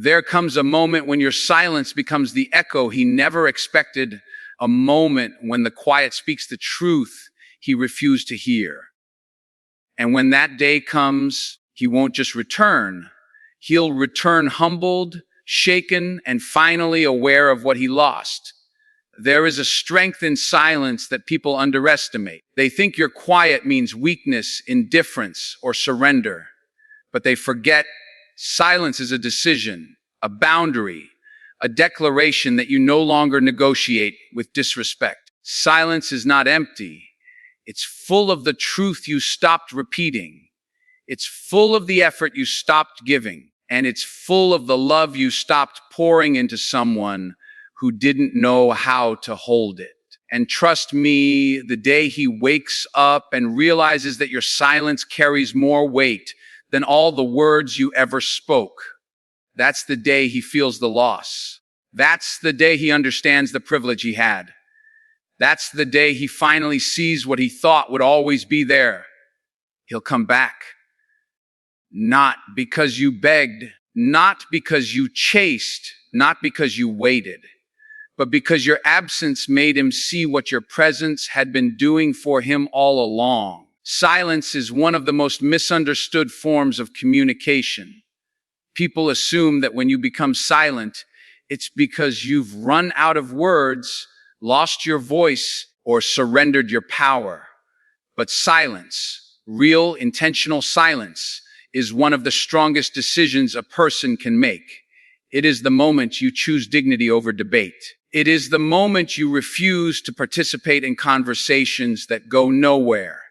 There comes a moment when your silence becomes the echo he never expected, a moment when the quiet speaks the truth he refused to hear. And when that day comes, he won't just return. He'll return humbled, shaken, and finally aware of what he lost. There is a strength in silence that people underestimate. They think your quiet means weakness, indifference, or surrender. But they forget silence is a decision, a boundary, a declaration that you no longer negotiate with disrespect. Silence is not empty. It's full of the truth you stopped repeating. It's full of the effort you stopped giving. And it's full of the love you stopped pouring into someone who didn't know how to hold it. And trust me, the day he wakes up and realizes that your silence carries more weight than all the words you ever spoke, that's the day he feels the loss. That's the day he understands the privilege he had. That's the day he finally sees what he thought would always be there. He'll come back. Not because you begged, not because you chased, not because you waited, but because your absence made him see what your presence had been doing for him all along. Silence is one of the most misunderstood forms of communication. People assume that when you become silent, it's because you've run out of words, lost your voice, or surrendered your power. But silence, real intentional silence, is one of the strongest decisions a person can make. It is the moment you choose dignity over debate. It is the moment you refuse to participate in conversations that go nowhere.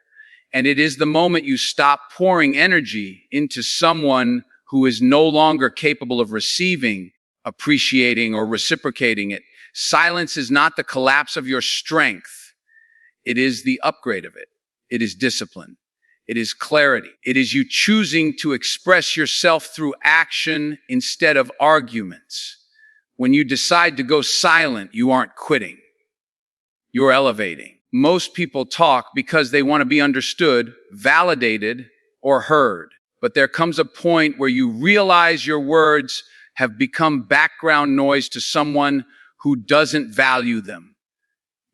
And it is the moment you stop pouring energy into someone who is no longer capable of receiving, appreciating, or reciprocating it. Silence is not the collapse of your strength. It is the upgrade of it. It is discipline. It is clarity. It is you choosing to express yourself through action instead of arguments. When you decide to go silent, you aren't quitting. You're elevating. Most people talk because they want to be understood, validated, or heard. But there comes a point where you realize your words have become background noise to someone who doesn't value them.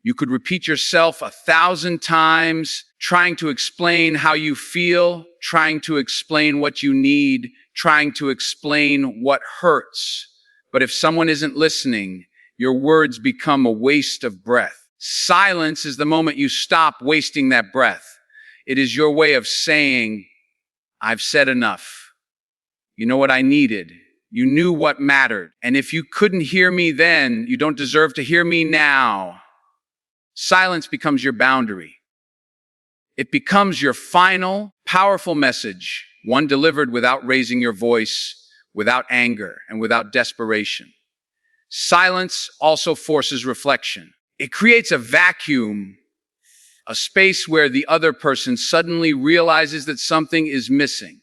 You could repeat yourself 1,000 times, trying to explain how you feel, trying to explain what you need, trying to explain what hurts. But if someone isn't listening, your words become a waste of breath. Silence is the moment you stop wasting that breath. It is your way of saying, I've said enough. You know what I needed. You knew what mattered. And if you couldn't hear me then, you don't deserve to hear me now. Silence becomes your boundary. It becomes your final, powerful message, one delivered without raising your voice, without anger, and without desperation. Silence also forces reflection. It creates a vacuum, a space where the other person suddenly realizes that something is missing.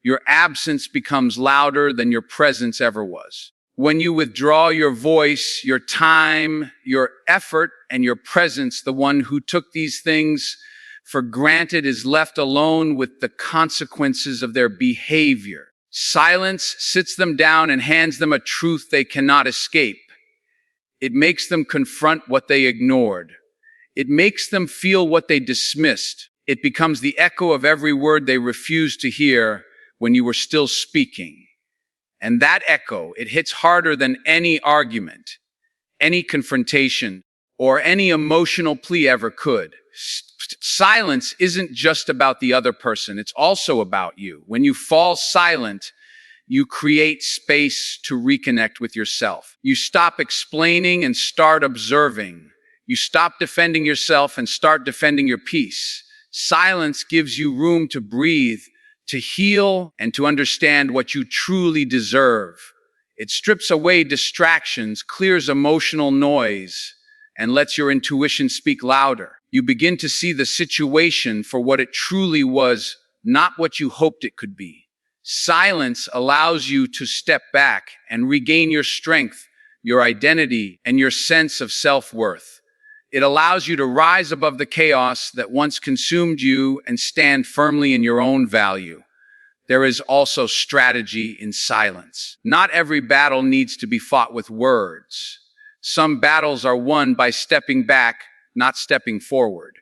Your absence becomes louder than your presence ever was. When you withdraw your voice, your time, your effort, and your presence, the one who took these things for granted is left alone with the consequences of their behavior. Silence sits them down and hands them a truth they cannot escape. It makes them confront what they ignored. It makes them feel what they dismissed. It becomes the echo of every word they refused to hear when you were still speaking. And that echo, it hits harder than any argument, any confrontation, or any emotional plea ever could. Silence isn't just about the other person, it's also about you. When you fall silent, you create space to reconnect with yourself. You stop explaining and start observing. You stop defending yourself and start defending your peace. Silence gives you room to breathe, to heal, and to understand what you truly deserve. It strips away distractions, clears emotional noise, and lets your intuition speak louder. You begin to see the situation for what it truly was, not what you hoped it could be. Silence allows you to step back and regain your strength, your identity, and your sense of self-worth. It allows you to rise above the chaos that once consumed you and stand firmly in your own value. there is also strategy in silence. Not every battle needs to be fought with words. Some battles are won by stepping back, not stepping forward.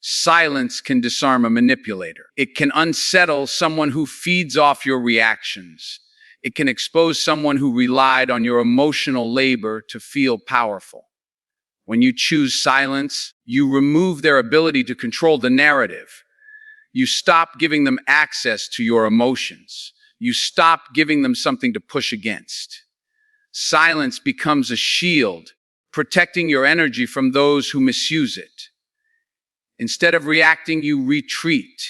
Silence can disarm a manipulator. It can unsettle someone who feeds off your reactions. It can expose someone who relied on your emotional labor to feel powerful. When you choose silence, you remove their ability to control the narrative. You stop giving them access to your emotions. You stop giving them something to push against. Silence becomes a shield, protecting your energy from those who misuse it. Instead of reacting, you retreat.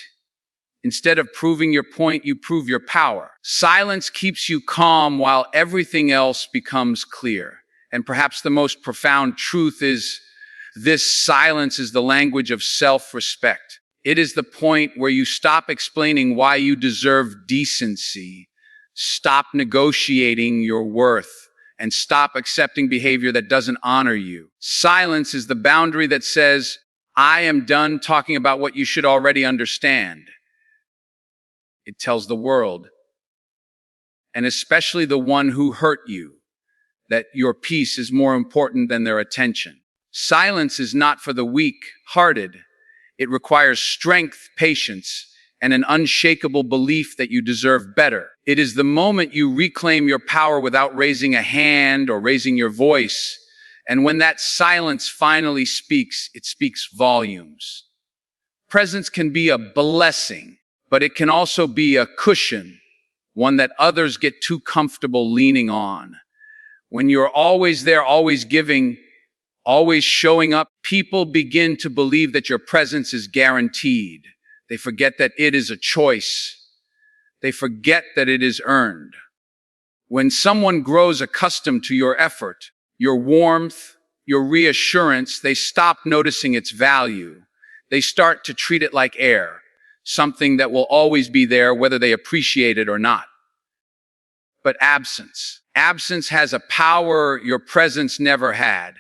Instead of proving your point, you prove your power. Silence keeps you calm while everything else becomes clear. And perhaps the most profound truth is this: silence is the language of self-respect. It is the point where you stop explaining why you deserve decency, stop negotiating your worth, and stop accepting behavior that doesn't honor you. Silence is the boundary that says, I am done talking about what you should already understand. It tells the world, and especially the one who hurt you, that your peace is more important than their attention. Silence is not for the weak-hearted. It requires strength, patience, and an unshakable belief that you deserve better. It is the moment you reclaim your power without raising a hand or raising your voice. And when that silence finally speaks, it speaks volumes. Presence can be a blessing, but it can also be a cushion, one that others get too comfortable leaning on. When you're always there, always giving, always showing up, people begin to believe that your presence is guaranteed. They forget that it is a choice. They forget that it is earned. When someone grows accustomed to your effort, your warmth, your reassurance, they stop noticing its value. They start to treat it like air, something that will always be there whether they appreciate it or not. But absence has a power your presence never had.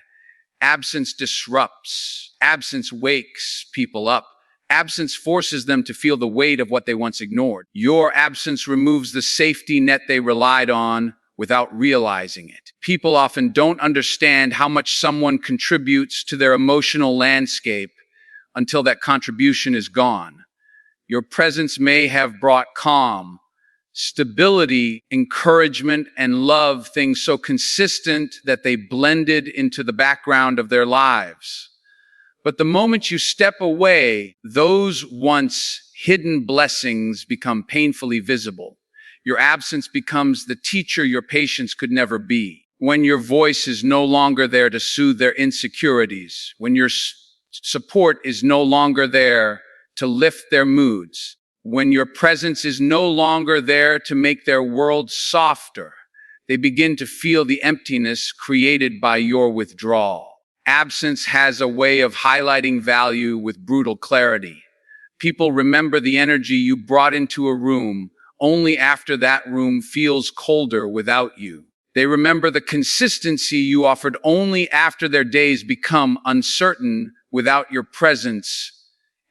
Absence disrupts. Absence wakes people up. Absence forces them to feel the weight of what they once ignored. Your absence removes the safety net they relied on without realizing it. People often don't understand how much someone contributes to their emotional landscape until that contribution is gone. Your presence may have brought calm, stability, encouragement, and love, things so consistent that they blended into the background of their lives. But the moment you step away, those once hidden blessings become painfully visible. Your absence becomes the teacher your patience could never be. When your voice is no longer there to soothe their insecurities, when your support is no longer there to lift their moods, when your presence is no longer there to make their world softer, they begin to feel the emptiness created by your withdrawal. Absence has a way of highlighting value with brutal clarity. People remember the energy you brought into a room only after that room feels colder without you. They remember the consistency you offered only after their days become uncertain without your presence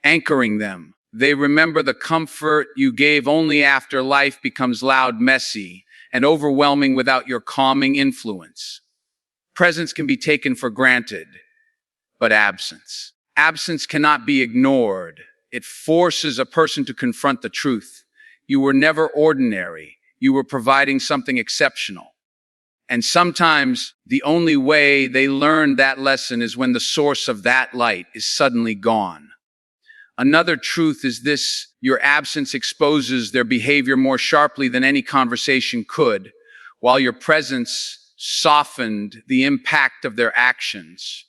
anchoring them. They remember the comfort you gave only after life becomes loud, messy, and overwhelming without your calming influence. Presence can be taken for granted, but absence cannot be ignored. It forces a person to confront the truth. You were never ordinary. You were providing something exceptional. And sometimes the only way they learn that lesson is when the source of that light is suddenly gone. Another truth is this: your absence exposes their behavior more sharply than any conversation could, while your presence softened the impact of their actions.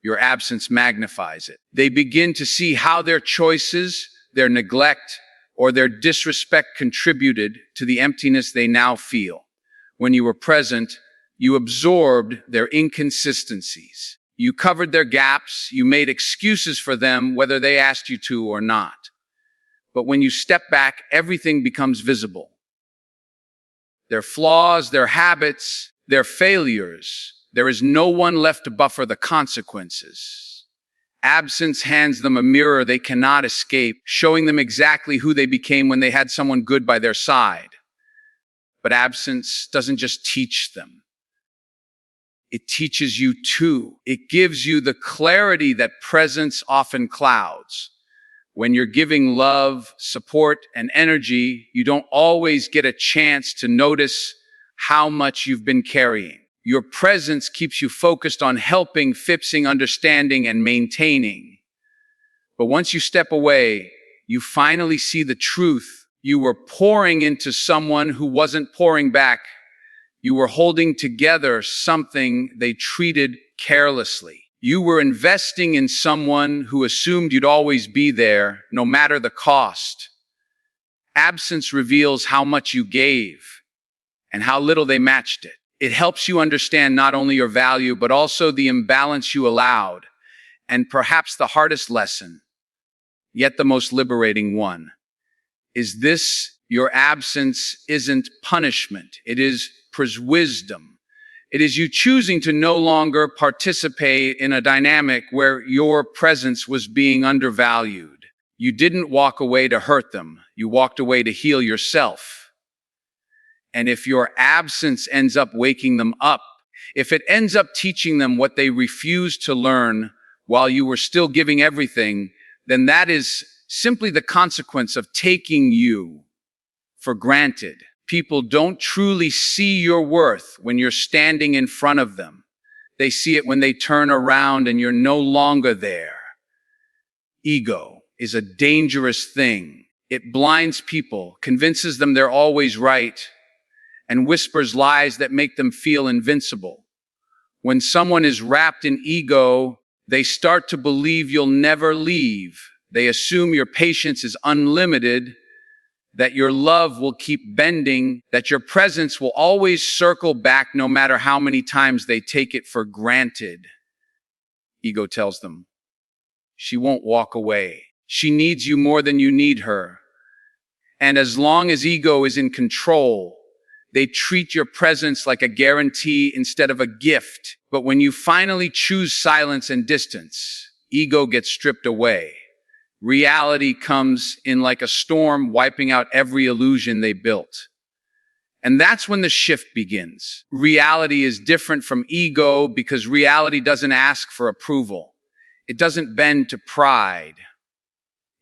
Your absence magnifies it. They begin to see how their choices, their neglect, or their disrespect contributed to the emptiness they now feel. When you were present, you absorbed their inconsistencies. You covered their gaps. You made excuses for them, whether they asked you to or not. But when you step back, everything becomes visible. Their flaws, their habits, their failures. There is no one left to buffer the consequences. Absence hands them a mirror they cannot escape, showing them exactly who they became when they had someone good by their side. But absence doesn't just teach them. It teaches you too. It gives you the clarity that presence often clouds. When you're giving love, support, and energy, you don't always get a chance to notice how much you've been carrying. Your presence keeps you focused on helping, fixing, understanding, and maintaining. But once you step away, you finally see the truth. You were pouring into someone who wasn't pouring back. You were holding together something they treated carelessly. You were investing in someone who assumed you'd always be there, no matter the cost. Absence reveals how much you gave and how little they matched it. It helps you understand not only your value, but also the imbalance you allowed. And perhaps the hardest lesson, yet the most liberating one, is this: your absence isn't punishment. It is wisdom. It is you choosing to no longer participate in a dynamic where your presence was being undervalued. You didn't walk away to hurt them. You walked away to heal yourself. And if your absence ends up waking them up, if it ends up teaching them what they refused to learn while you were still giving everything, then that is simply the consequence of taking you for granted. People don't truly see your worth when you're standing in front of them. They see it when they turn around and you're no longer there. Ego is a dangerous thing. It blinds people, convinces them they're always right, and whispers lies that make them feel invincible. When someone is wrapped in ego, they start to believe you'll never leave. They assume your patience is unlimited, that your love will keep bending, that your presence will always circle back no matter how many times they take it for granted. Ego tells them, she won't walk away. She needs you more than you need her. And as long as ego is in control, they treat your presence like a guarantee instead of a gift. But when you finally choose silence and distance, ego gets stripped away. Reality comes in like a storm, wiping out every illusion they built. And that's when the shift begins. Reality is different from ego because reality doesn't ask for approval. It doesn't bend to pride.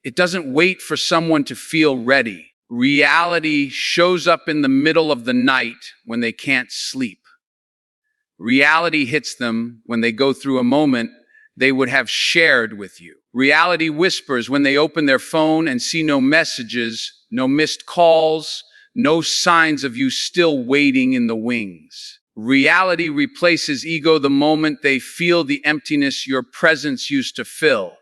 It doesn't wait for someone to feel ready. Reality shows up in the middle of the night when they can't sleep. Reality hits them when they go through a moment they would have shared with you. Reality whispers when they open their phone and see no messages, no missed calls, no signs of you still waiting in the wings. Reality replaces ego the moment they feel the emptiness your presence used to fill.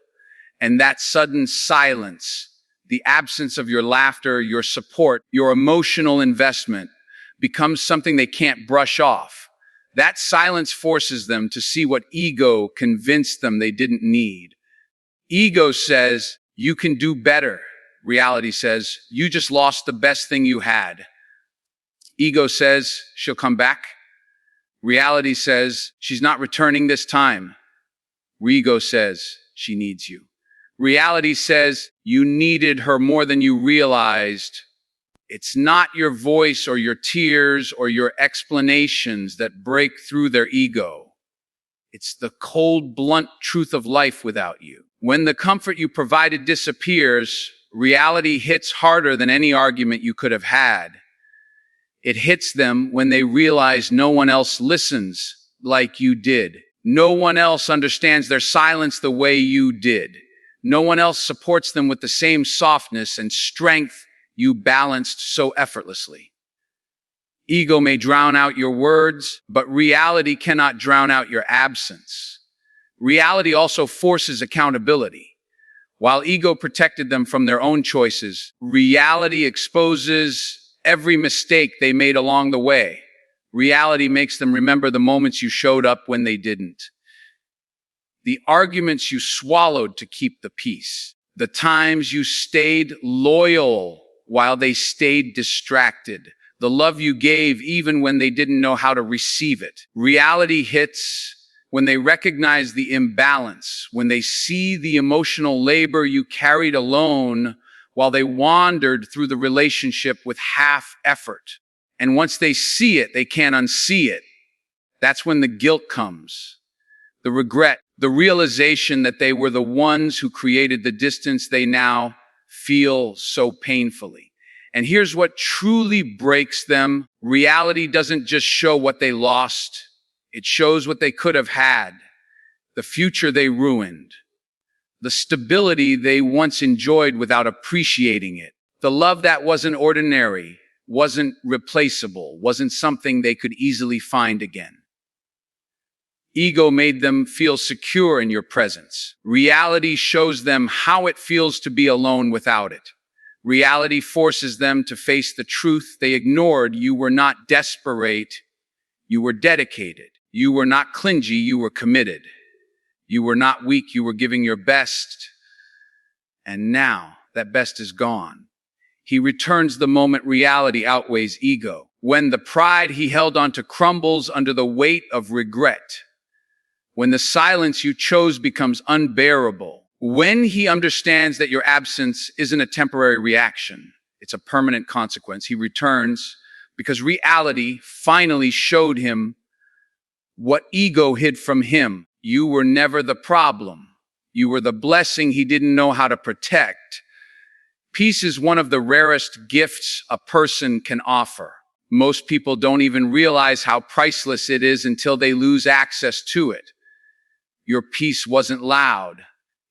And that sudden silence, the absence of your laughter, your support, your emotional investment, becomes something they can't brush off. That silence forces them to see what ego convinced them they didn't need. Ego says, you can do better. Reality says, you just lost the best thing you had. Ego says, she'll come back. Reality says, she's not returning this time. Ego says, she needs you. Reality says, you needed her more than you realized. It's not your voice or your tears or your explanations that break through their ego. It's the cold, blunt truth of life without you. When the comfort you provided disappears, reality hits harder than any argument you could have had. It hits them when they realize no one else listens like you did. No one else understands their silence the way you did. No one else supports them with the same softness and strength you balanced so effortlessly. Ego may drown out your words, but reality cannot drown out your absence. Reality also forces accountability. While ego protected them from their own choices, reality exposes every mistake they made along the way. Reality makes them remember the moments you showed up when they didn't. The arguments you swallowed to keep the peace. The times you stayed loyal while they stayed distracted. The love you gave even when they didn't know how to receive it. Reality hits when they recognize the imbalance, when they see the emotional labor you carried alone while they wandered through the relationship with half effort. And once they see it, they can't unsee it. That's when the guilt comes, the regret, the realization that they were the ones who created the distance they now feel so painfully. And here's what truly breaks them. Reality doesn't just show what they lost. It shows what they could have had, the future they ruined, the stability they once enjoyed without appreciating it, the love that wasn't ordinary, wasn't replaceable, wasn't something they could easily find again. Ego made them feel secure in your presence. Reality shows them how it feels to be alone without it. Reality forces them to face the truth they ignored. You were not desperate, you were dedicated. You were not clingy, you were committed. You were not weak, you were giving your best. And now that best is gone. He returns the moment reality outweighs ego. When the pride he held onto crumbles under the weight of regret. When the silence you chose becomes unbearable. When he understands that your absence isn't a temporary reaction, it's a permanent consequence. He returns because reality finally showed him what ego hid from him. You were never the problem. You were the blessing he didn't know how to protect. Peace is one of the rarest gifts a person can offer. Most people don't even realize how priceless it is until they lose access to it. Your peace wasn't loud.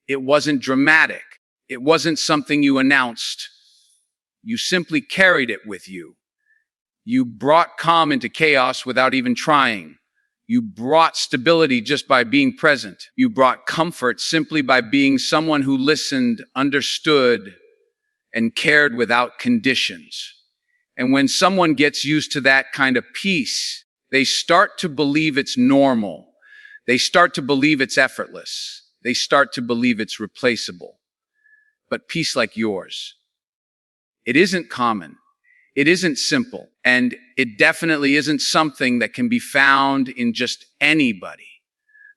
It wasn't dramatic. It wasn't something you announced. You simply carried it with you. You brought calm into chaos without even trying. You brought stability just by being present. You brought comfort simply by being someone who listened, understood, and cared without conditions. And when someone gets used to that kind of peace, they start to believe it's normal. They start to believe it's effortless. They start to believe it's replaceable. But peace like yours, it isn't common. It isn't simple, and it definitely isn't something that can be found in just anybody.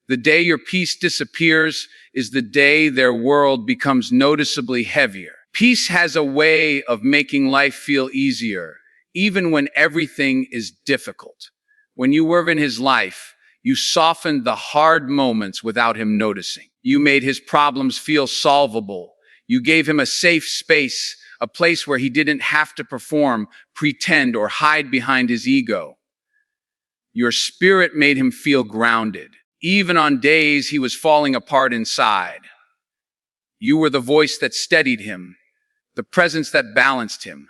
The day your peace disappears is the day their world becomes noticeably heavier. Peace has a way of making life feel easier, even when everything is difficult. When you were in his life, you softened the hard moments without him noticing. You made his problems feel solvable. You gave him a safe space, a place where he didn't have to perform, pretend, or hide behind his ego. Your spirit made him feel grounded, even on days he was falling apart inside. You were the voice that steadied him, the presence that balanced him,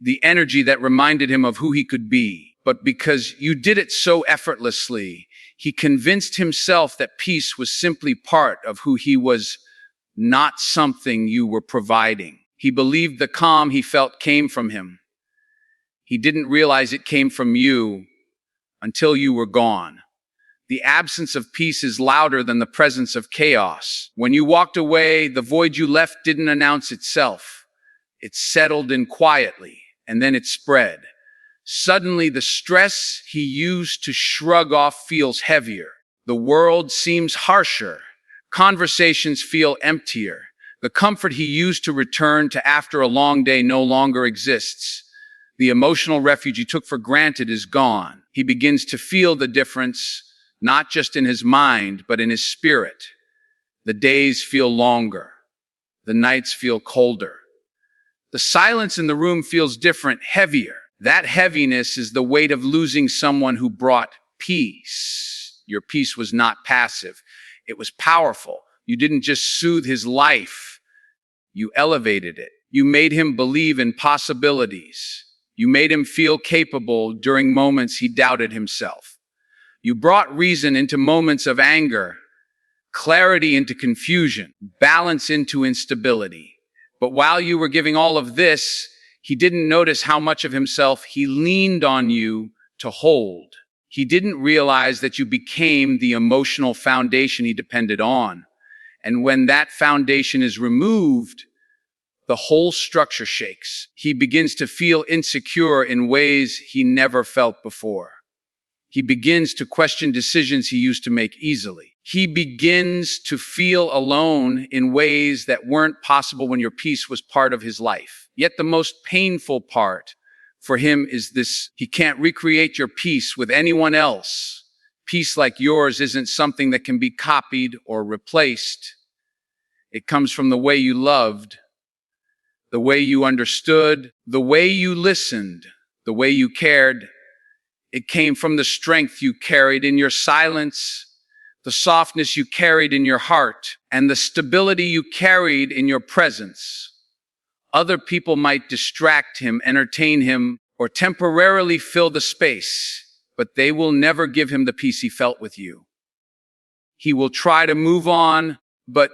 the energy that reminded him of who he could be. But because you did it so effortlessly, he convinced himself that peace was simply part of who he was, not something you were providing. He believed the calm he felt came from him. He didn't realize it came from you until you were gone. The absence of peace is louder than the presence of chaos. When you walked away, the void you left didn't announce itself. It settled in quietly, and then it spread. Suddenly, the stress he used to shrug off feels heavier. The world seems harsher. Conversations feel emptier. The comfort he used to return to after a long day no longer exists. The emotional refuge he took for granted is gone. He begins to feel the difference, not just in his mind, but in his spirit. The days feel longer. The nights feel colder. The silence in the room feels different, heavier. That heaviness is the weight of losing someone who brought peace. Your peace was not passive. It was powerful. You didn't just soothe his life. You elevated it. You made him believe in possibilities. You made him feel capable during moments he doubted himself. You brought reason into moments of anger, clarity into confusion, balance into instability. But while you were giving all of this, he didn't notice how much of himself he leaned on you to hold. He didn't realize that you became the emotional foundation he depended on. And when that foundation is removed, the whole structure shakes. He begins to feel insecure in ways he never felt before. He begins to question decisions he used to make easily. He begins to feel alone in ways that weren't possible when your peace was part of his life. Yet the most painful part for him is this: he can't recreate your peace with anyone else. Peace like yours isn't something that can be copied or replaced. It comes from the way you loved, the way you understood, the way you listened, the way you cared. It came from the strength you carried in your silence, the softness you carried in your heart, and the stability you carried in your presence. Other people might distract him, entertain him, or temporarily fill the space, but they will never give him the peace he felt with you. He will try to move on, but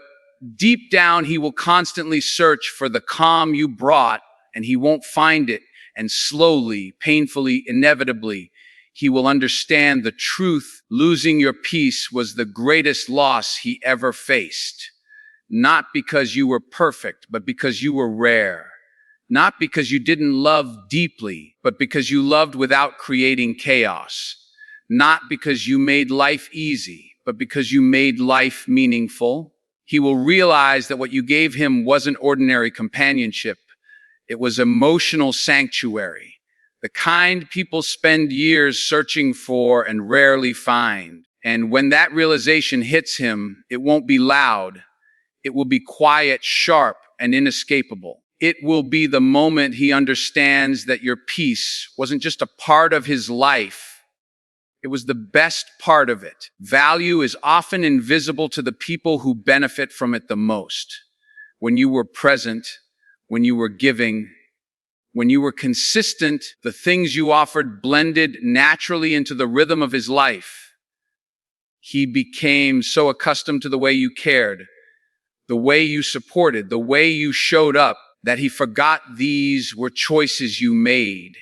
deep down he will constantly search for the calm you brought, and he won't find it. And slowly, painfully, inevitably, he will understand the truth. Losing your peace was the greatest loss he ever faced. Not because you were perfect, but because you were rare. Not because you didn't love deeply, but because you loved without creating chaos. Not because you made life easy, but because you made life meaningful. He will realize that what you gave him wasn't ordinary companionship. It was emotional sanctuary, the kind people spend years searching for and rarely find. And when that realization hits him, it won't be loud. It will be quiet, sharp, and inescapable. It will be the moment he understands that your peace wasn't just a part of his life. It was the best part of it. Value is often invisible to the people who benefit from it the most. When you were present, when you were giving, when you were consistent, the things you offered blended naturally into the rhythm of his life. He became so accustomed to the way you cared, the way you supported, the way you showed up, that he forgot these were choices you made,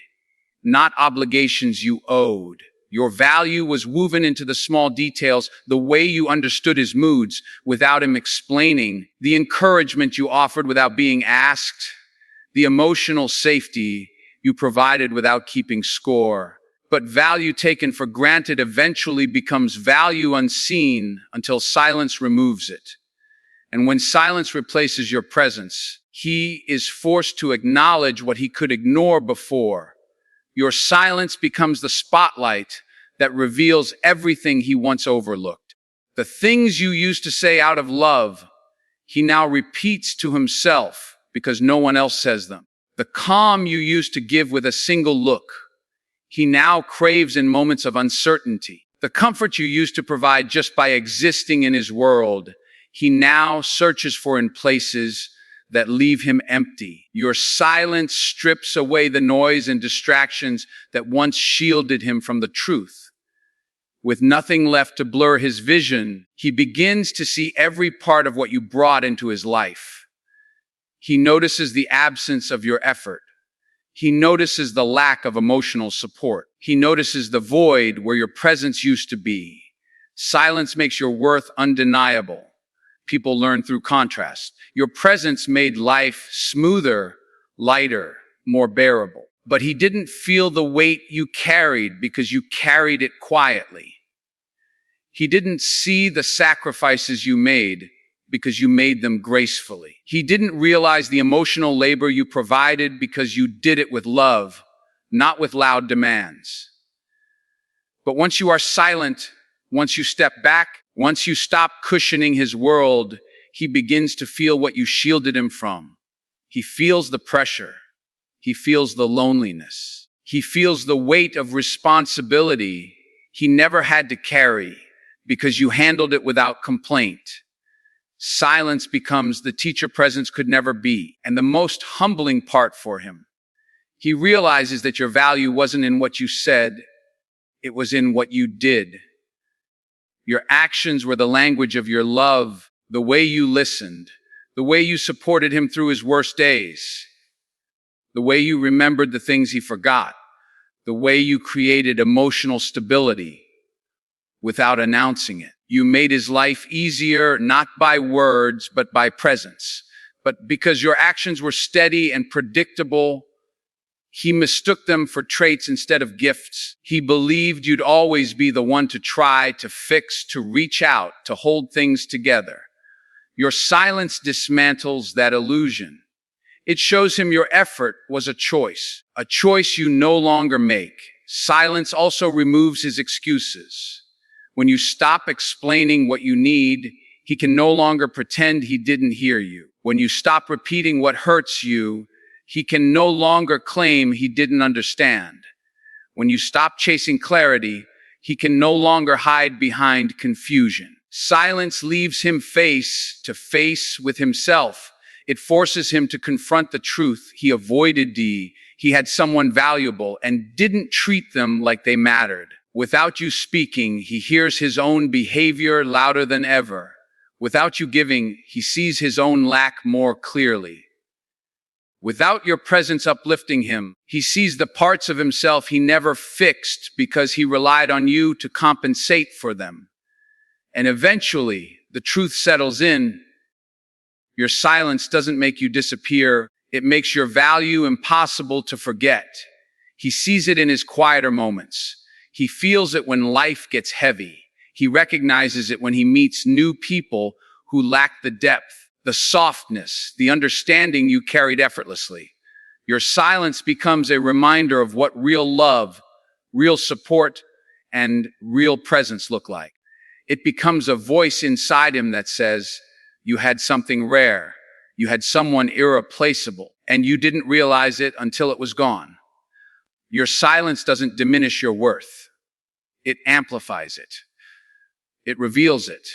not obligations you owed. Your value was woven into the small details, the way you understood his moods without him explaining, the encouragement you offered without being asked, the emotional safety you provided without keeping score. But value taken for granted eventually becomes value unseen until silence removes it. And when silence replaces your presence, he is forced to acknowledge what he could ignore before. Your silence becomes the spotlight that reveals everything he once overlooked. The things you used to say out of love, he now repeats to himself because no one else says them. The calm you used to give with a single look, he now craves in moments of uncertainty. The comfort you used to provide just by existing in his world, he now searches for in places that leave him empty. Your silence strips away the noise and distractions that once shielded him from the truth. With nothing left to blur his vision, he begins to see every part of what you brought into his life. He notices the absence of your effort. He notices the lack of emotional support. He notices the void where your presence used to be. Silence makes your worth undeniable. People learn through contrast. Your presence made life smoother, lighter, more bearable. But he didn't feel the weight you carried because you carried it quietly. He didn't see the sacrifices you made because you made them gracefully. He didn't realize the emotional labor you provided because you did it with love, not with loud demands. But once you are silent, once you step back, once you stop cushioning his world, he begins to feel what you shielded him from. He feels the pressure. He feels the loneliness. He feels the weight of responsibility he never had to carry because you handled it without complaint. Silence becomes the teacher presence could never be, and the most humbling part for him. He realizes that your value wasn't in what you said, it was in what you did. Your actions were the language of your love, the way you listened, the way you supported him through his worst days, the way you remembered the things he forgot, the way you created emotional stability without announcing it. You made his life easier, not by words, but by presence. But because your actions were steady and predictable, He mistook them for traits instead of gifts. He believed you'd always be the one to try, to fix, to reach out, to hold things together. Your silence dismantles that illusion. It shows him your effort was a choice you no longer make. Silence also removes his excuses. When you stop explaining what you need, he can no longer pretend he didn't hear you. When you stop repeating what hurts you, he can no longer claim he didn't understand. When you stop chasing clarity, he can no longer hide behind confusion. Silence leaves him face to face with himself. It forces him to confront the truth he avoided. He had someone valuable and didn't treat them like they mattered. Without you speaking, he hears his own behavior louder than ever. Without you giving, he sees his own lack more clearly. Without your presence uplifting him, he sees the parts of himself he never fixed because he relied on you to compensate for them. And eventually, the truth settles in. Your silence doesn't make you disappear. It makes your value impossible to forget. He sees it in his quieter moments. He feels it when life gets heavy. He recognizes it when he meets new people who lack the depth, the softness, the understanding you carried effortlessly. Your silence becomes a reminder of what real love, real support, and real presence look like. It becomes a voice inside him that says, you had something rare, you had someone irreplaceable, and you didn't realize it until it was gone. Your silence doesn't diminish your worth. It amplifies it. It reveals it.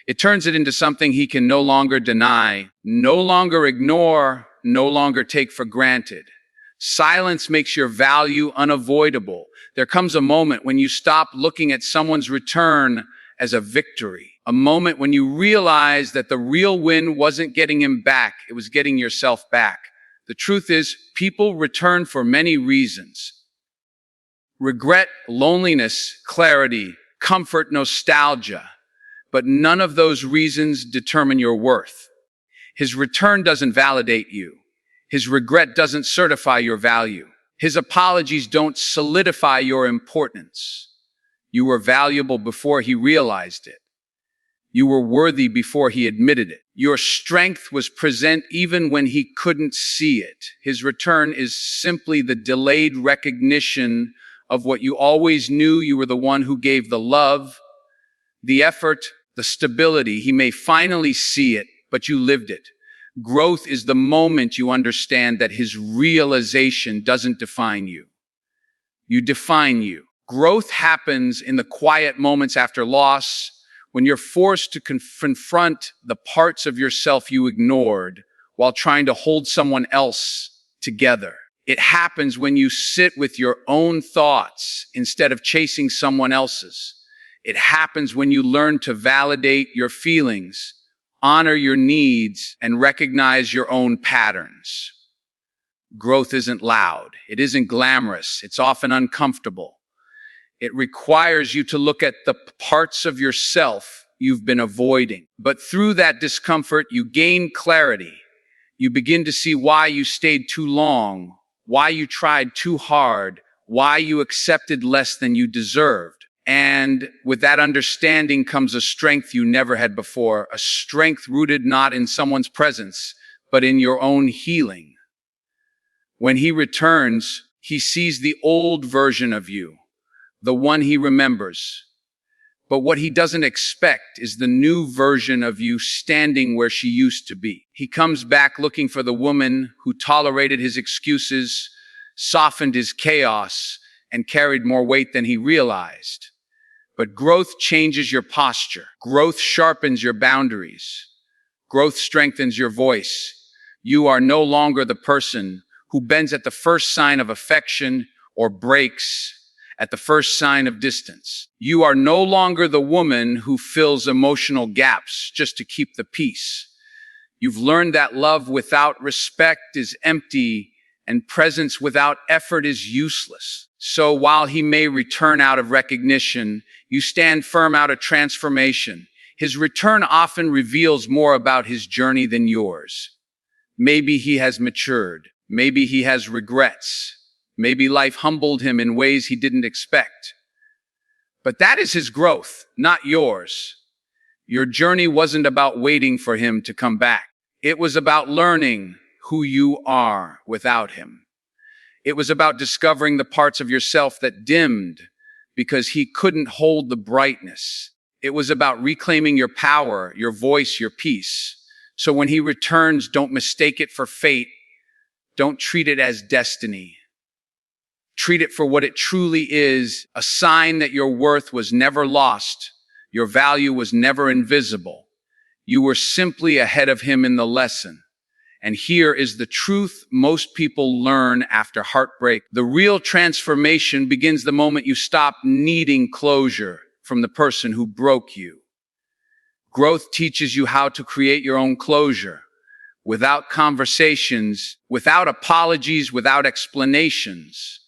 It turns it into something he can no longer deny, no longer ignore, no longer take for granted. Silence makes your value unavoidable. There comes a moment when you stop looking at someone's return as a victory. A moment when you realize that the real win wasn't getting him back, it was getting yourself back. The truth is, people return for many reasons. Regret, loneliness, clarity, comfort, nostalgia. But none of those reasons determine your worth. His return doesn't validate you. His regret doesn't certify your value. His apologies don't solidify your importance. You were valuable before he realized it. You were worthy before he admitted it. Your strength was present even when he couldn't see it. His return is simply the delayed recognition of what you always knew. You were the one who gave the love, the effort, the stability. He may finally see it, but you lived it. Growth is the moment you understand that his realization doesn't define you. You define you. Growth happens in the quiet moments after loss, when you're forced to confront the parts of yourself you ignored while trying to hold someone else together. It happens when you sit with your own thoughts instead of chasing someone else's. It happens when you learn to validate your feelings, honor your needs, and recognize your own patterns. Growth isn't loud. It isn't glamorous. It's often uncomfortable. It requires you to look at the parts of yourself you've been avoiding. But through that discomfort, you gain clarity. You begin to see why you stayed too long, why you tried too hard, why you accepted less than you deserved. And with that understanding comes a strength you never had before, a strength rooted not in someone's presence, but in your own healing. When he returns, he sees the old version of you, the one he remembers. But what he doesn't expect is the new version of you standing where she used to be. He comes back looking for the woman who tolerated his excuses, softened his chaos, and carried more weight than he realized. But growth changes your posture. Growth sharpens your boundaries. Growth strengthens your voice. You are no longer the person who bends at the first sign of affection or breaks at the first sign of distance. You are no longer the woman who fills emotional gaps just to keep the peace. You've learned that love without respect is empty and presence without effort is useless. So while he may return out of recognition, you stand firm out of transformation. His return often reveals more about his journey than yours. Maybe he has matured. Maybe he has regrets. Maybe life humbled him in ways he didn't expect. But that is his growth, not yours. Your journey wasn't about waiting for him to come back. It was about learning who you are without him. It was about discovering the parts of yourself that dimmed because he couldn't hold the brightness. It was about reclaiming your power, your voice, your peace. So when he returns, don't mistake it for fate. Don't treat it as destiny. Treat it for what it truly is, a sign that your worth was never lost, your value was never invisible. You were simply ahead of him in the lesson. And here is the truth most people learn after heartbreak. The real transformation begins the moment you stop needing closure from the person who broke you. Growth teaches you how to create your own closure, without conversations, without apologies, without explanations.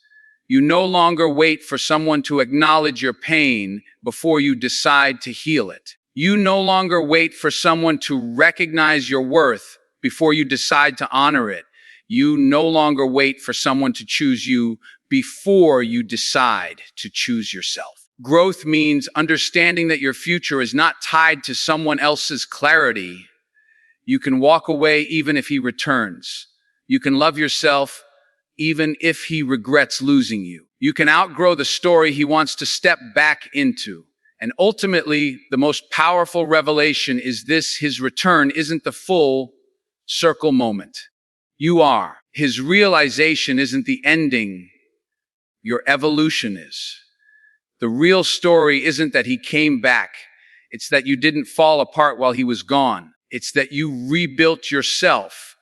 You no longer wait for someone to acknowledge your pain before you decide to heal it. You no longer wait for someone to recognize your worth before you decide to honor it. You no longer wait for someone to choose you before you decide to choose yourself. Growth means understanding that your future is not tied to someone else's clarity. You can walk away even if he returns. You can love yourself even if he regrets losing you. You can outgrow the story he wants to step back into. And ultimately, the most powerful revelation is this: his return isn't the full circle moment. You are. His realization isn't the ending. Your evolution is. The real story isn't that he came back. It's that you didn't fall apart while he was gone. It's that you rebuilt yourself,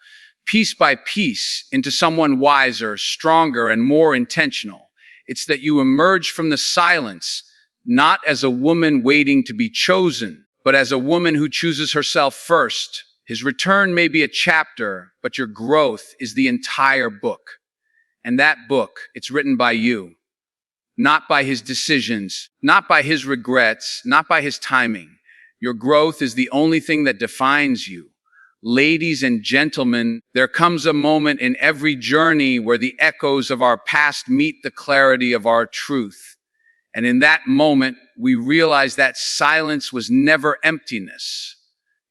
piece by piece, into someone wiser, stronger, and more intentional. It's that you emerged from the silence, not as a woman waiting to be chosen, but as a woman who chooses herself first. His return may be a chapter, but your growth is the entire book. And that book, it's written by you. Not by his decisions, not by his regrets, not by his timing. Your growth is the only thing that defines you. Ladies and gentlemen, there comes a moment in every journey where the echoes of our past meet the clarity of our truth. And in that moment, we realize that silence was never emptiness.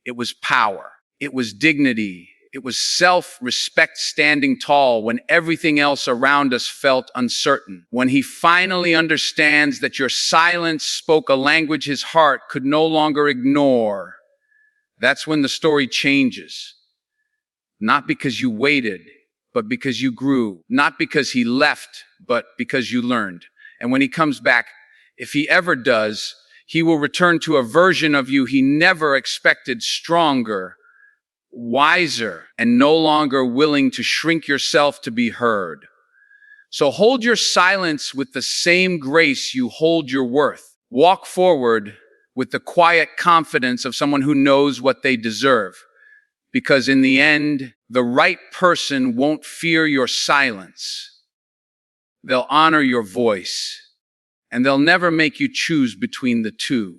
It was power. It was dignity. It was self-respect standing tall when everything else around us felt uncertain. When he finally understands that your silence spoke a language his heart could no longer ignore, that's when the story changes. Not because you waited, but because you grew. Not because he left, but because you learned. And when he comes back, if he ever does, he will return to a version of you he never expected, stronger, wiser, and no longer willing to shrink yourself to be heard. So hold your silence with the same grace you hold your worth. Walk forward with the quiet confidence of someone who knows what they deserve. Because in the end, the right person won't fear your silence. They'll honor your voice, and they'll never make you choose between the two.